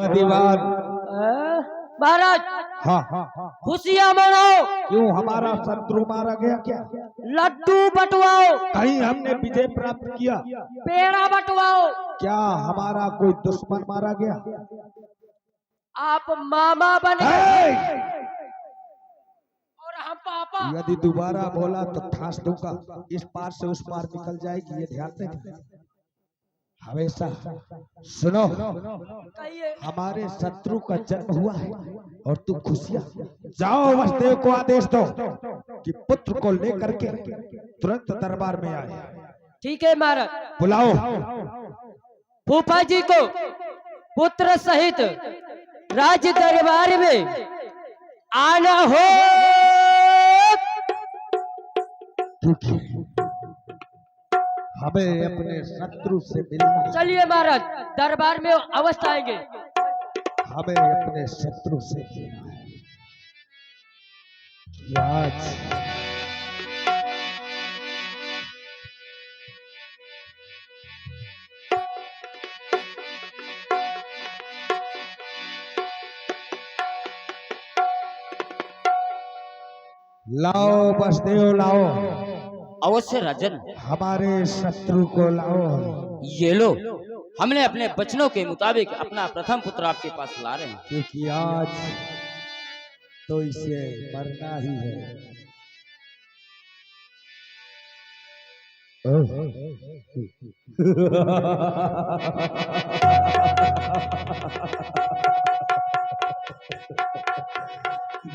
दीवार महाराज हाँ खुशियाँ मनाओ। क्यों हमारा शत्रु मारा गया क्या? लड्डू बटवाओ। कहीं हमने विजय प्राप्त किया? पेड़ा बटवाओ। क्या हमारा कोई दुश्मन मारा गया? आप मामा बन गए और हम पापा। यदि दोबारा बोला तो ठास दूंगा, इस पार से उस पार निकल जाएगी, ये ध्यान देना हमेशा। सुनो, हमारे शत्रु का जन्म हुआ है और तू खुशियां। जाओ वसुदेव को आदेश दो कि पुत्र को लेकर के तुरंत दरबार में आए। ठीक है महाराज। बुलाओ फूफा जी को पुत्र सहित राज दरबार में आना हो। हमें अपने शत्रु से मिलना। चलिए महाराज, दरबार में अवश्य आएंगे। हमें अपने शत्रु से मिलना है। आज लाओ वसुदेव, लाओ। अवश्य राजन, हमारे शत्रु को लाओ। ये लो, हमने अपने वचनों के मुताबिक अपना प्रथम पुत्र आपके पास ला रहे हैं। क्योंकि आज तो इसे मरना ही है।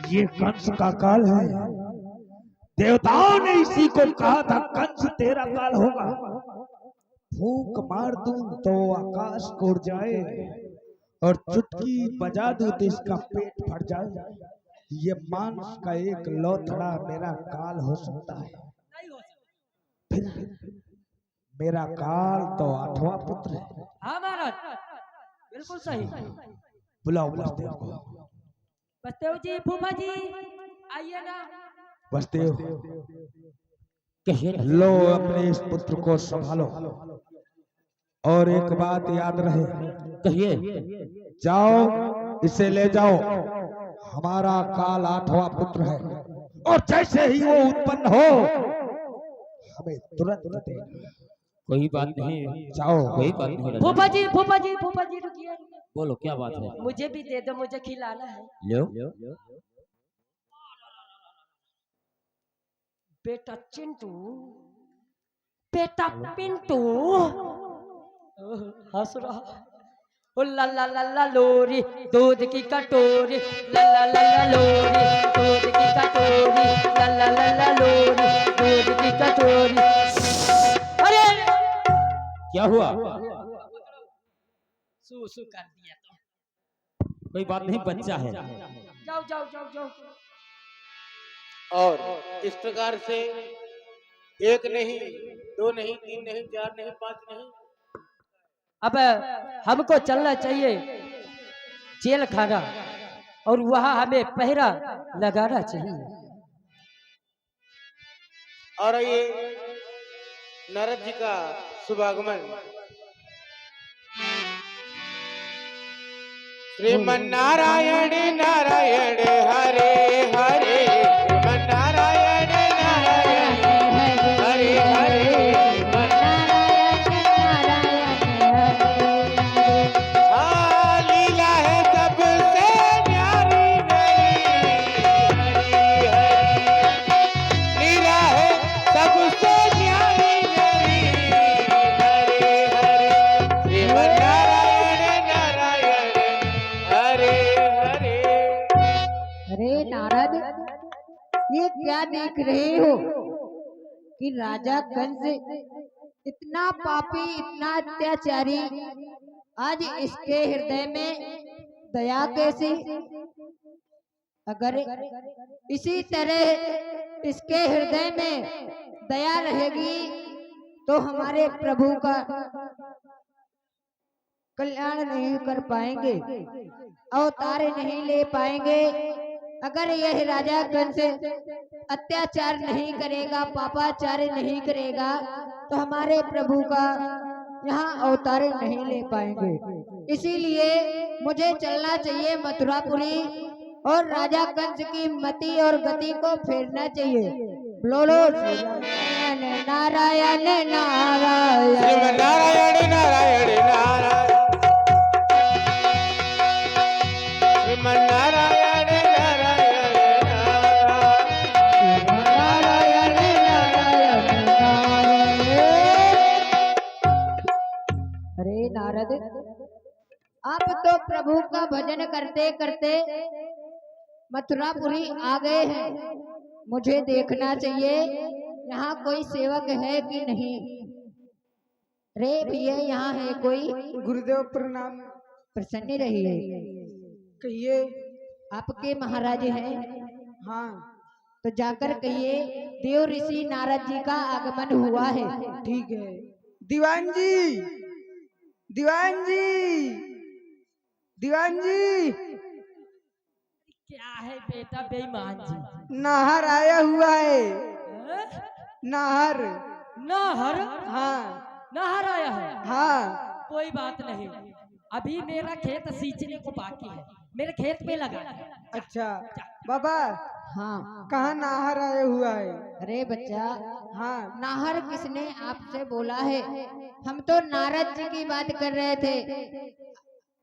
ये कंस का काल है। देवताओं ने इसी को कहा था, कंस तेरा काल होगा। फूंक मार दूं तो आकाश को उड़ जाए और चुटकी बजा दूं तो इसका पेट फट जाए। ये मांस का एक लोथड़ा मेरा काल हो सकता है। फिर मेरा काल तो 8वां पुत्र है। हाँ महाराज, बिल्कुल सही। बुलाओ वसुदेव को। वसुदेव जी, फूफा जी आइए ना। वसुदेव, लो अपने इस पुत्र को संभालो और एक बात याद रहे। कहिए। जाओ इसे ले जाओ, हमारा काल 8वां पुत्र है और जैसे ही वो उत्पन्न हो हमें तुरंत देना। कोई बात नहीं, जाओ। कोई बात नहीं राजन। फूफा जी, फूफा जी, फूफा जी रुकिए। बोलो क्या बात है? मुझे भी दे दो, मुझे खिलाना है। लो। बेटा चिंटू, बेटा पिंटू हंस रहा। ओ ला ला ला ला लोरी दूध की कटोरी, ला ला ला ला लोरी दूध की कटोरी, ला ला ला ला लोरी दूध की कटोरी। अरे क्या हुआ? सू सू कर दिया तो। कोई बात नहीं, बच्चा है। जाओ जाओ जाओ जाओ। और इस प्रकार से 1 नहीं, 2 नहीं, 3 नहीं, 4 नहीं, 5 नहीं। अब हमको चलना चाहिए जेल खाना और वहां हमें पहरा लगाना चाहिए। और ये नारद जी का शुभागमन। श्रीमन नारायण नारायण हरे हरे, श्रीमन नारायण नारायण हरे हरे, हाँ लीला है सबसे न्यारी नई, हरी हरी लीला है सबसे न्यारी नई, हरे हरे, श्रीमन नारायण नारायण हरे हरे। अरे नारद, ये क्या देख रहे हो कि राजा कंस इतना पापी, इतना अत्याचारी, आज इसके हृदय में दया कैसे? अगर इसी तरह इसके हृदय में दया रहेगी तो हमारे प्रभु का कल्याण नहीं कर पाएंगे, अवतार नहीं ले पाएंगे। अगर यह राजा कंस अत्याचार नहीं करेगा, पापाचार नहीं करेगा, तो हमारे प्रभु का यहाँ अवतार नहीं ले पाएंगे। इसीलिए मुझे चलना चाहिए मथुरापुरी और राजा कंस की मति और गति को फेरना चाहिए। बोलो नारायण नारायण नारायण श्रीमन्नारायण नारायण नारायण श्रीमन्नारायण नारायण नारायण नारायण नारायण। अरे नारद, आप तो प्रभु का भजन करते करते मथुरापुरी आ गए हैं। मुझे देखना चाहिए यहाँ कोई सेवक है कि नहीं। रे भैया, यहाँ है कोई? गुरुदेव प्रणाम। प्रसन्न रहिए। कहिए। आपके महाराज हैं? हाँ। तो जाकर कहिए देव ऋषि नारद जी का आगमन हुआ है। ठीक है। दीवान जी, दीवान जी, दीवान जी। क्या है बेटा बेईमान जी? नाहर आया हुआ है। नाहर। नाहर? हाँ। नाहर आया है? हाँ। कोई बात नहीं, अभी मेरा खेत सींचने को बाकी है, मेरे खेत में लगा है। अच्छा बाबा। हाँ। कहाँ नाहर आया हुआ है? अरे बच्चा, हाँ। नाहर किसने आपसे बोला है? हम तो नारद जी की बात कर रहे थे।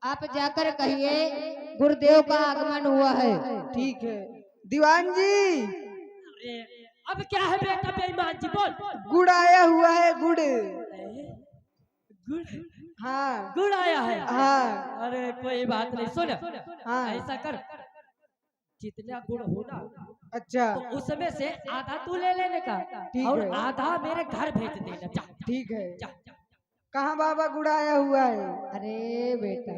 आप जाकर कहिए गुरुदेव का आगमन हुआ है। ठीक है। दीवान जी। अरे अब क्या है बेटा बेईमान जी? बोल। गुड़ आया हुआ है, गुड़। गुड़? हाँ। गुड़ आया है? हाँ। अरे कोई बात नहीं, सुन। हाँ। ऐसा कर, जितना गुड़ होना अच्छा तो उसमें से आधा तू ले लेने का ठीक और है। आधा मेरे घर भेज देना। जा, ठीक है। जा, जा। कहाँ बाबा गुड़ आया हुआ है? अरे बेटा,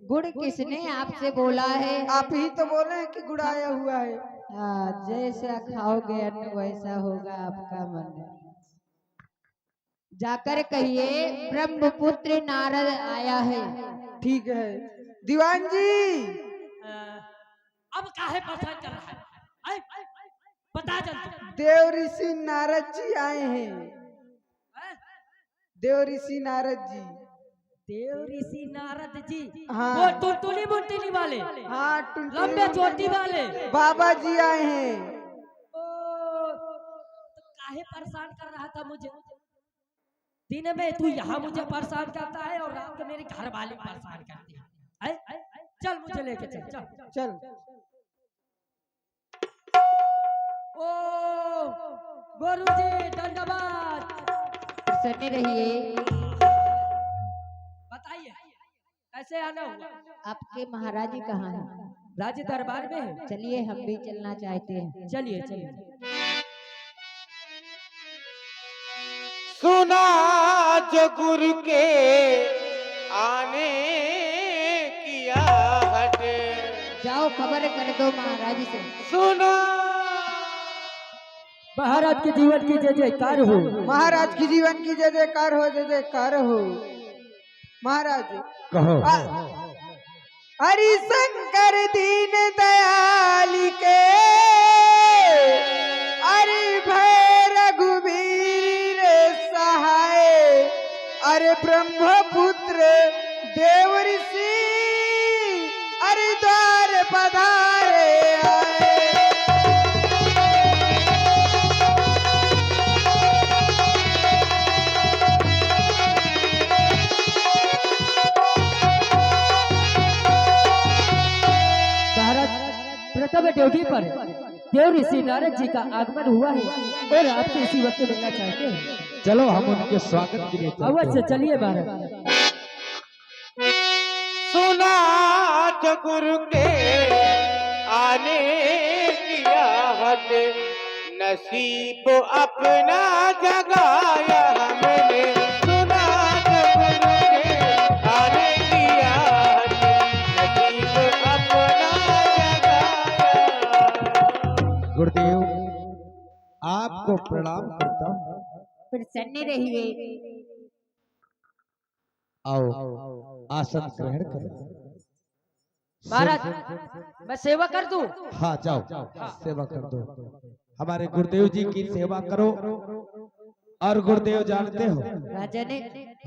गुड़ किसने आपसे बोला है? आप ही तो बोले हैं कि गुड़ आया हुआ है। हाँ, जैसा खाओगे अन्न वैसा होगा आपका मन। जाकर कहिए ब्रह्मपुत्र नारद आया है। ठीक है। दीवान जी। अब काहे परेशान कर रहा है? आए, बता जल्दी। देव ऋषि नारद जी आए हैं। देव ऋषि नारद जी। देव ऋषि नारद जी? हाँ। वो टुनटुनी मुंटुनी वाले? हाँ, लंबे चोटी वाले बाबा जी आए हैं। तो काहे परेशान कर रहा था मुझे? दिन में तू यहाँ मुझे परेशान करता है और रात को मेरे घर वाले परेशान करते हैं। चल मुझे लेके चल। चल चल। ओ गुरुजी दंडवाद। प्रसन्न रहिए। बताइए कैसे आना हुआ? आपके महाराज जी कहाँ हैं? राज्य दरबार में है। चलिए हम भी चलना चाहते हैं। चलिए चलिए। सुना जो गुरु के आने किया हट। जाओ खबर कर दो महाराज से। सुना महाराज के जीवन की जय जयकार हो। महाराज की जीवन की जय जयकार हो, जय जयकार हो। महाराज कहो। हरि शंकर दीन दयाल के, हरि भय रघुवीर सहाय, अरे ब्रह्मपुत्र देव ऋषि हरि द्वार पधारे आए। प्रथम ड्यूटी पर देव ऋषि नारद जी का आगमन हुआ है और आपसे इसी वक्त मिलना चाहते हैं। चलो हम उनके स्वागत के लिए चलते हैं। अवश्य चलिए महाराज। सुना जो गुरु के आने किया हट, नसीब अपना जगाया हमने। सुना जो गुरु के आने किया हट, नसीब अपना जगाया। गुरुदेव आपको प्रणाम करता हूँ। प्रसन्न रहिए। आओ आसन ग्रहण करो। महाराज मैं सेवा कर दूं? हाँ जाओ सेवा कर दो। हमारे गुरुदेव जी की सेवा करो। और गुरुदेव जानते हो राजन,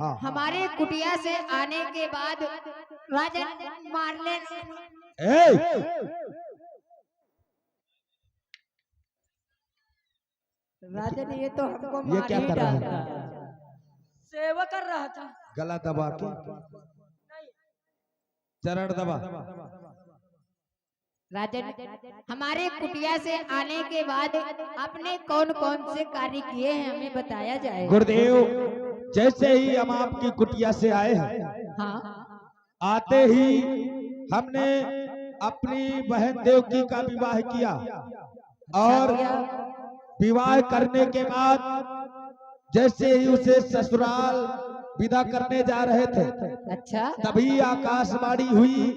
हाँ हमारे कुटिया से आने के बाद राजन मार ले। राजन ये तो हमको ये मार क्या ही कर रहा डालता है? सेवा कर रहा था। गला दबा के चरण दबा। राजन हमारे कुटिया से आने के बाद आपने कौन कौन से कार्य किए हैं हमें बताया जाए। गुरुदेव, जैसे ही हम आपकी कुटिया से आए हैं, हाँ आते ही हमने अपनी बहन देवकी का विवाह किया और विवाह करने के बाद जैसे ही उसे ससुराल विदा करने जा रहे थे, अच्छा तभी आकाशवाणी हुई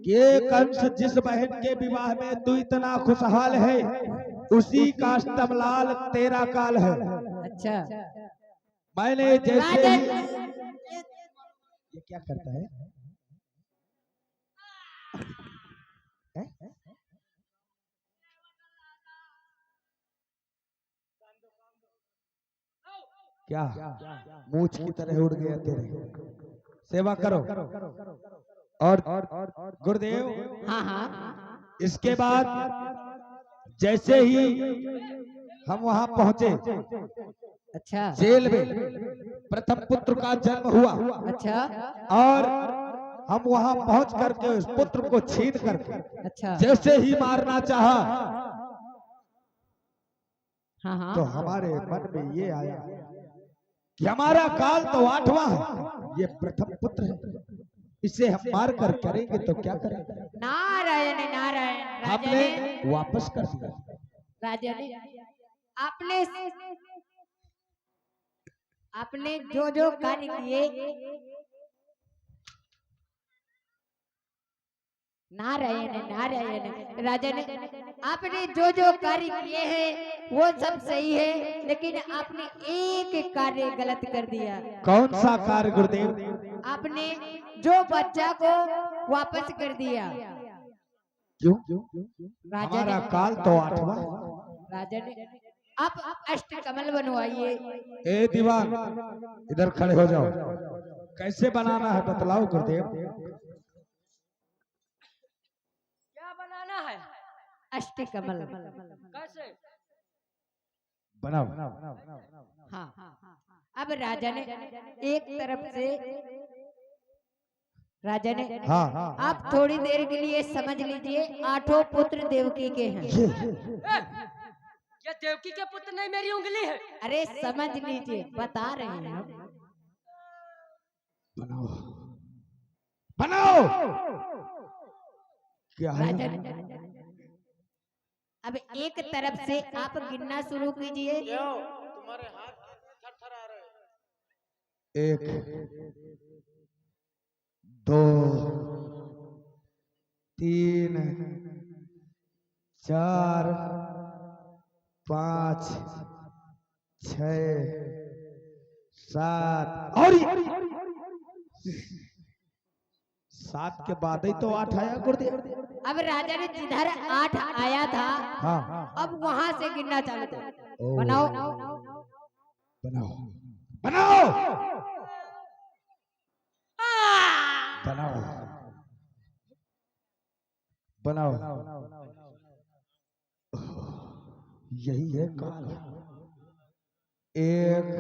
कि ये कंस जिस बहन के विवाह में तू इतना खुशहाल है, उसी का स्तंभलाल तेरा काल है। अच्छा मैंने जैसे ही राजन ये क्या करता है? हैं? क्या मूछ की तरह उड़ गया तेरे? सेवा करो। और गुरुदेव, हाँ हाँ इसके बाद जैसे ही हम वहां पहुंचे, अच्छा जेल में प्रथम पुत्र का जन्म हुआ अच्छा और हम वहां पहुंच करके उस पुत्र को छीन करके अच्छा जैसे ही मारना चाहा, हाँ हाँ तो हमारे मन में ये आया कि हमारा काल तो 8वां है, ये प्रथम पुत्र है, इसे हम मार कर करेंगे तो क्या करेंगे? नारायण नारायण। हमने राजन वापस कर दिया। राजन आपने जो जो कार्य किए, नारायण नारायण। राजन आपने जो जो कार्य किए हैं वो सब सही है, लेकिन आपने एक कार्य गलत कर दिया। कौन सा कार्य गुरुदेव? आपने जो बच्चा को वापस कर दिया। क्यों? राजन हमारा काल तो 8वां। राजन आप अष्ट कमल बनवाइए। ए दीवान, इधर खड़े हो जाओ। कैसे बनाना है बतलाओ गुरुदेव। क्या बनाना है? अष्ट कमल कैसे? बनाओ। हाँ अब राजा ने एक तरफ से, राजा ने हाँ आप थोड़ी देर के लिए समझ लीजिए, 8 पुत्र देवकी के हैं। ये देवकी के पुत्र नहीं, मेरी उंगली है। अरे समझ लीजिए, बता रहे हैं हम। बनाओ बनाओ। क्या है? राजा ने अब एक तरफ से आप गिनना शुरू कीजिए। क्यों तुम्हारे हाथ थरथर आ रहे हैं? 1 2 3 4 5 6 7 और 7 के बाद ही तो 8 आया गुरुदेव। अब राजा ने जिधर 8 आया था, हाँ अब वहां से गिनना चालू करो। ओ। बनाओ बनाओ बनाओ बनाओ बनाओ। यही है काल। 1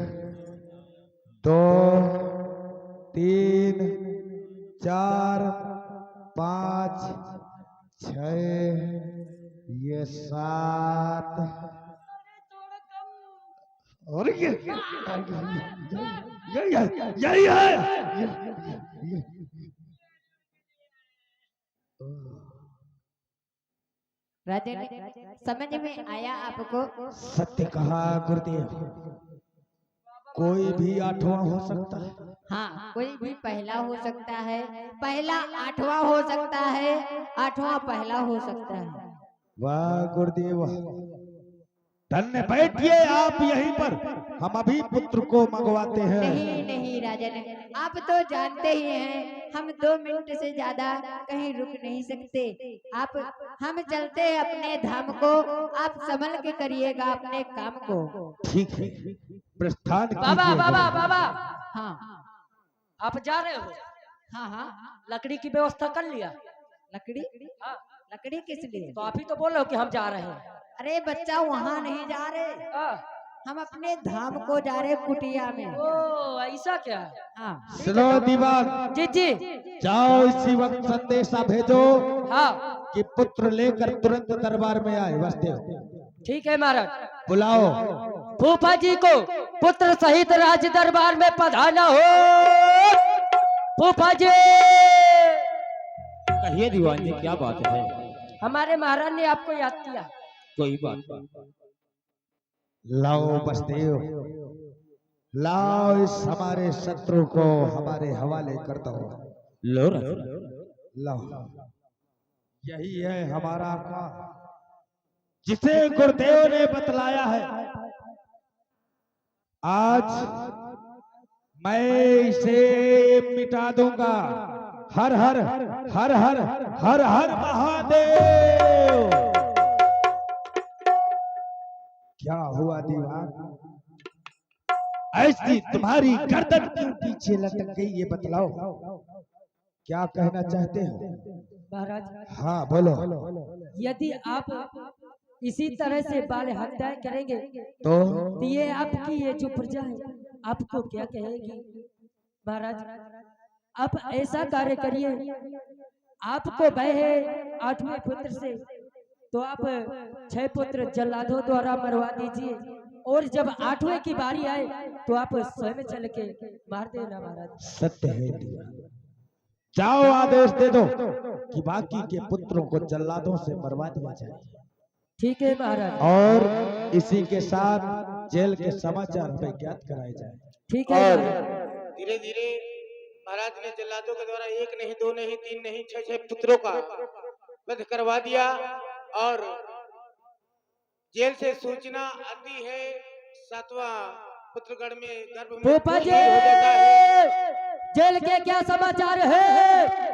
2 3 4 5 6 ये 7 और यही है। राजा ने समझ में आया आपको? सत्य कहा गुरुदेव। कोई भी 8वां हो सकता है। हाँ, कोई भी पहला हो सकता है, पहला 8वां हो सकता है, 8वां पहला हो सकता है। वाह गुरुदेव, धन्य। बैठिए आप यहीं पर, हम अभी पुत्र को मंगवाते हैं। नहीं नहीं राजन, आप तो जानते ही हैं, हम 2 मिनट से ज्यादा कहीं रुक नहीं सकते। आप हम चलते हैं अपने धाम को, आप संभल के करिएगा अपने काम को। ठीक है, प्रस्थान बाबा कीजिए। बाबा बाबा, हाँ आप जा रहे हो? हाँ हाँ लकड़ी की व्यवस्था कर लिया? लकड़ी हाँ, लकड़ी किस लिए? तो आप ही तो बोलो कि हम जा रहे हैं। अरे बच्चा वहाँ नहीं जा रहे, हाँ। हम अपने धाम को जा रहे कुटिया में। ओ ऐसा क्या? हाँ सुनो दीवान, जी जी। जाओ इसी वक्त संदेशा भेजो हाँ कि पुत्र लेकर तुरंत दरबार में आए। वासुदेव ठीक है महाराज। बुलाओ। फूफा जी को पुत्र सहित राज दरबार में पधारना हो। फूफा जी, कहिए दीवान जी, क्या बात है? हमारे महाराज ने आपको याद किया। कोई बात नहीं। लाओ वासुदेव, लाओ इस हमारे शत्रु को हमारे हवाले कर दो। लो राजा। लाओ, यही है हमारा काम, जिसे गुरुदेव ने बतलाया है। आज मैं इसे मिटा दूंगा। हर हर हर हर हर हर महादेव। क्या हुआ दीवान, ऐसी तुम्हारी गर्दन क्यों पीछे लटक गई, ये बतलाओ। क्या कहना चाहते हो? महाराज, हाँ बोलो। यदि आप इसी तरह से बाल हत्याएं करेंगे तो तो ये आपकी ये जो प्रजा है आपको क्या कहेगी? महाराज, आप ऐसा कार्य करिए, आपको भय है 8वें पुत्र से, तो आप 6 पुत्र जल्लादों द्वारा मरवा दीजिए, और जब 8वें की बारी आए तो आप स्वयं चल के मार देना। महाराज सत्य है दीवान, जाओ आदेश दे दो कि बाकी के पुत्रों को जल्लादों से मरवा दिया जाए। ठीक है महाराज। और इसी के साथ जेल के समाचार हमें ज्ञात कराए जाए। ठीक है और महाराज। धीरे धीरे महाराज ने जल्लादों के द्वारा 1 नहीं 2 नहीं 3 नहीं 6 पुत्रों का वध करवा दिया। और जेल से सूचना आती है 7वां पुत्रगढ़ में गर्भ में फूफा जी, हो जाता है। जेल के क्या समाचार है?